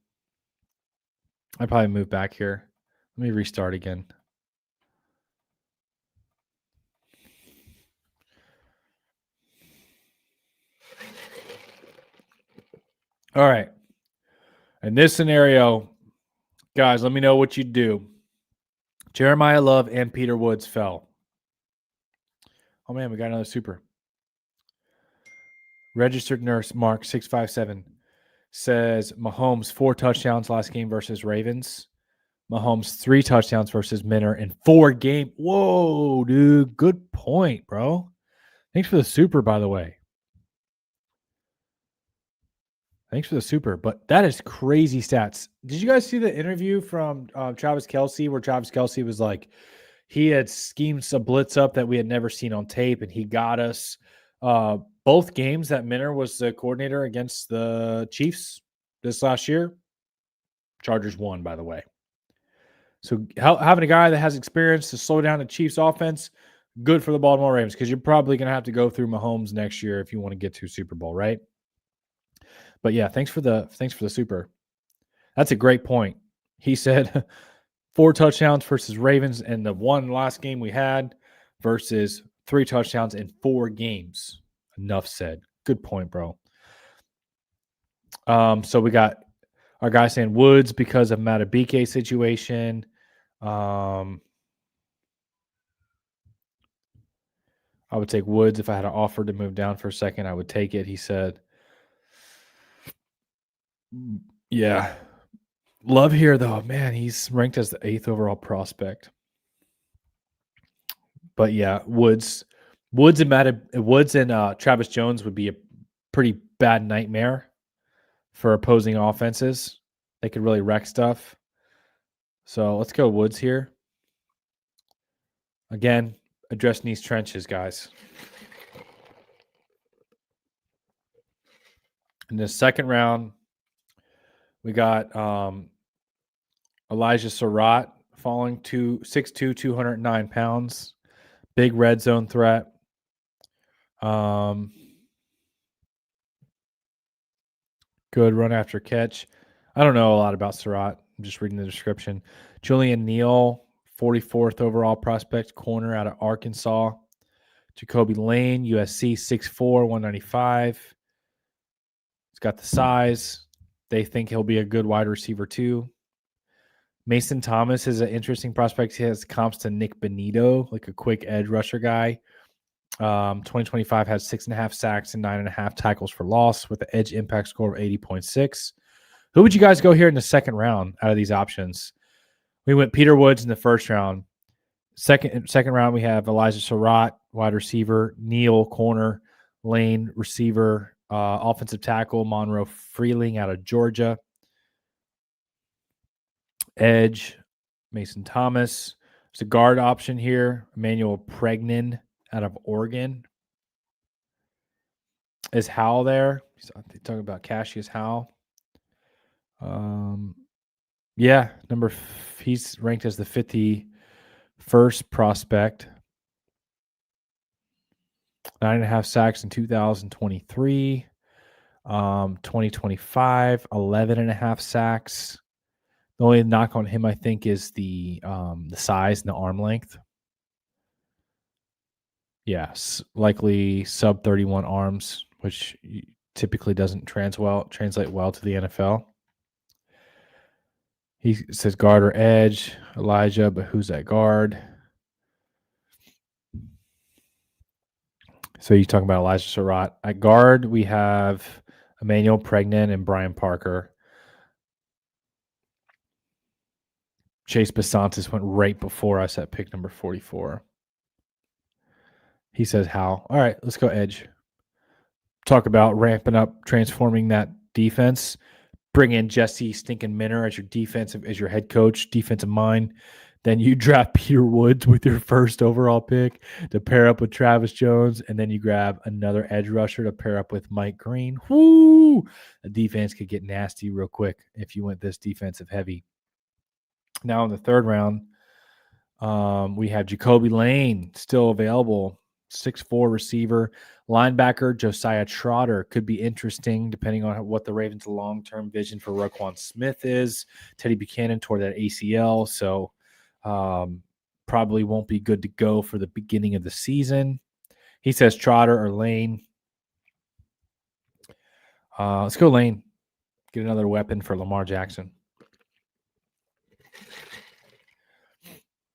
Let me restart again. All right. In this scenario, guys, let me know what you do. Jeremiah Love and Peter Woods fell. Oh, man, we got another super. Registered nurse Mark 657 says Mahomes 4 touchdowns last game versus Ravens. Mahomes 3 touchdowns versus Minner in 4 games. Whoa, dude. Good point, bro. Thanks for the super, by the way. Thanks for the super, but that is crazy stats. Did you guys see the interview from Travis Kelce where Travis Kelce was like, he had schemed some blitz up that we had never seen on tape, and he got us both games that Minner was the coordinator against the Chiefs this last year. Chargers won, by the way. So having a guy that has experience to slow down the Chiefs offense, good for the Baltimore Ravens, because you're probably going to have to go through Mahomes next year if you want to get to Super Bowl, right? But yeah, thanks for the super. That's a great point. He said 4 touchdowns versus Ravens in the one last game we had versus 3 touchdowns in 4 games. Enough said. Good point, bro. So we got our guy saying Woods because of Matabike situation. I would take Woods if I had an offer to move down for a second. I would take it, he said. Yeah. Love here, though. Man, he's ranked as the 8th overall prospect. But yeah, Woods and Travis Jones would be a pretty bad nightmare for opposing offenses. They could really wreck stuff. So let's go Woods here. Again, addressing these trenches, guys. In the second round, we got Elijah Surratt falling to 6'2", 209 pounds. Big red zone threat. Good run after catch. I don't know a lot about Surratt. I'm just reading the description. Julian Neal, 44th overall prospect, corner out of Arkansas. Jacoby Lane, USC, 6'4", 195. He's got the size. They think he'll be a good wide receiver too. Mason Thomas is an interesting prospect. He has comps to Nick Benito, like a quick edge rusher guy. 2025 has 6.5 sacks and 9.5 tackles for loss with an edge impact score of 80.6. Who would you guys go here in the second round out of these options? We went Peter Woods in the first round. Second round, we have Elijah Surratt, wide receiver, Neal, corner, Lane, receiver, offensive tackle, Monroe Freeling out of Georgia. Edge, Mason Thomas. There's a guard option here, Emmanuel Pregnan out of Oregon. Is Howell there? He's talking about Cassius Howell. Yeah, he's ranked as the 51st prospect. 9.5 sacks in 2023. 2025, 11.5 sacks. The only knock on him, I think, is the size and the arm length. Yes, likely sub 31 arms, which typically doesn't translate well to the NFL. He says guard or edge, Elijah, but who's that guard? So you're talking about Elijah Surratt. At guard, we have Emmanuel Pregnan and Brian Parker. Chase Basantis went right before us at pick number 44. He says how. All right, let's go edge. Talk about ramping up, transforming that defense. Bring in Jesse Stinking Minner as your head coach, defensive mind. Then you draft Peter Woods with your first overall pick to pair up with Travis Jones, and then you grab another edge rusher to pair up with Mike Green. Whoo! The defense could get nasty real quick if you went this defensive heavy. Now in the third round, we have Jacoby Lane still available, 6'4" receiver. Linebacker Josiah Trotter could be interesting depending on what the Ravens' long-term vision for Roquan Smith is. Teddy Buchanan tore that ACL, so probably won't be good to go for the beginning of the season. He says Trotter or Lane. Let's go Lane. Get another weapon for Lamar Jackson.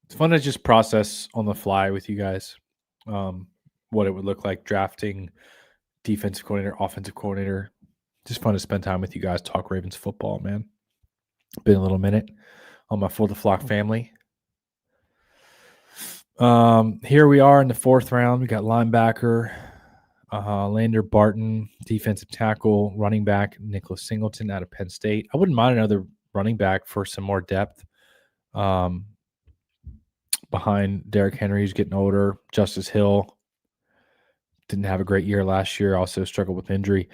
It's fun to just process on the fly with you guys what it would look like drafting defensive coordinator, offensive coordinator. Just fun to spend time with you guys, talk Ravens football, man. Been a little minute on my For the Flock family. Here we are in the fourth round. We got linebacker, Lander Barton, defensive tackle, running back, Nicholas Singleton out of Penn State. I wouldn't mind another running back for some more depth. Behind Derrick Henry, who's getting older. Justice Hill didn't have a great year last year, also struggled with injury.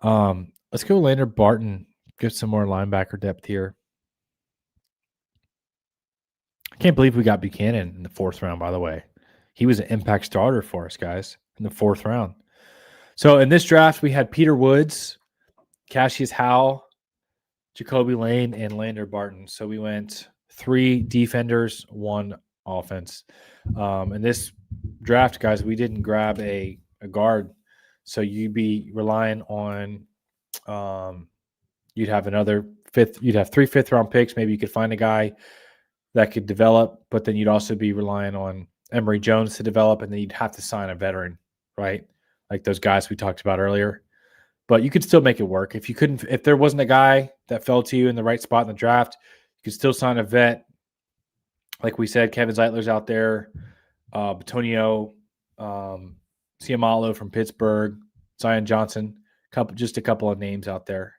Let's go Lander Barton, get some more linebacker depth here. I can't believe we got Buchanan in the fourth round, by the way. He was an impact starter for us, guys, in the fourth round. So in this draft, we had Peter Woods, Cassius Howell, Jacoby Lane, and Lander Barton. So we went 3 defenders, 1 offense. In this draft, guys, we didn't grab a guard. So you'd be relying on you'd have another you'd have 3 fifth-round picks. Maybe you could find a guy that could develop, but then you'd also be relying on Emory Jones to develop, and then you'd have to sign a veteran, right? Like those guys we talked about earlier. But you could still make it work. If there wasn't a guy that fell to you in the right spot in the draft, you could still sign a vet. Like we said, Kevin Zeitler's out there, Batonio, Ciamalo from Pittsburgh, Zion Johnson, just a couple of names out there.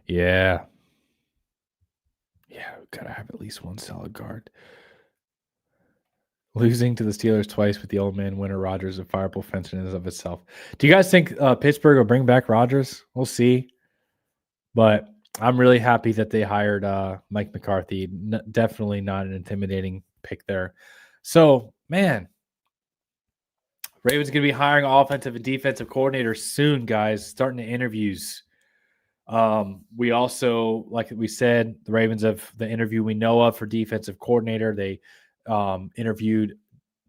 Yeah. Yeah, we gotta have at least one solid guard. Losing to the Steelers twice with the old man winner Rodgers, a fireable fence in and of itself. Do you guys think Pittsburgh will bring back Rodgers? We'll see. But I'm really happy that they hired Mike McCarthy. Definitely not an intimidating pick there. So, man, Ravens going to be hiring offensive and defensive coordinators soon, guys, starting the interviews. We also, like we said, the Ravens have the interview we know of for defensive coordinator. They interviewed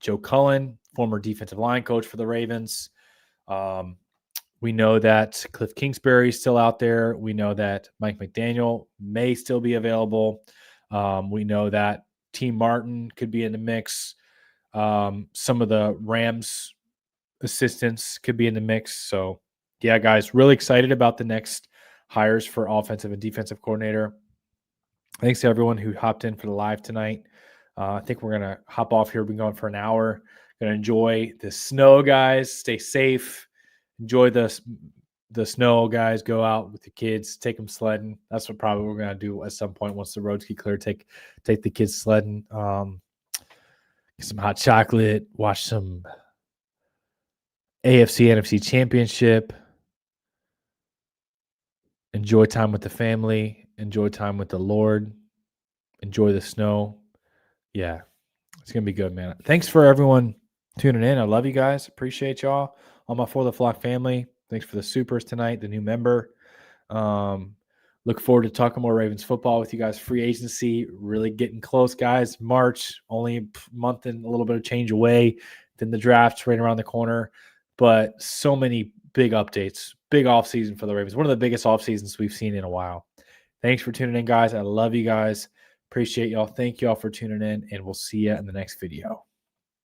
Joe Cullen, former defensive line coach for the Ravens. We know that Cliff Kingsbury is still out there. We know that Mike McDaniel may still be available. We know that T. Martin could be in the mix. Some of the Rams assistants could be in the mix. So, yeah, guys, really excited about the next hires for offensive and defensive coordinator. Thanks to everyone who hopped in for the live tonight. I think we're going to hop off here. We've been going for an hour. Going to enjoy the snow, guys. Stay safe. Enjoy the snow, guys. Go out with the kids. Take them sledding. That's what probably we're going to do at some point once the roads get clear. Take the kids sledding. Get some hot chocolate. Watch some AFC, NFC Championship. Enjoy time with the family. Enjoy time with the Lord. Enjoy the snow. Yeah, it's going to be good, man. Thanks for everyone tuning in. I love you guys. Appreciate y'all. All my For the Flock family. Thanks for the supers tonight, the new member. Look forward to talking more Ravens football with you guys. Free agency really getting close, guys. March, only a month and a little bit of change away. Then the draft's right around the corner. But so many big updates, big offseason for the Ravens. One of the biggest offseasons we've seen in a while. Thanks for tuning in, guys. I love you guys. Appreciate y'all. Thank y'all for tuning in, and we'll see you in the next video.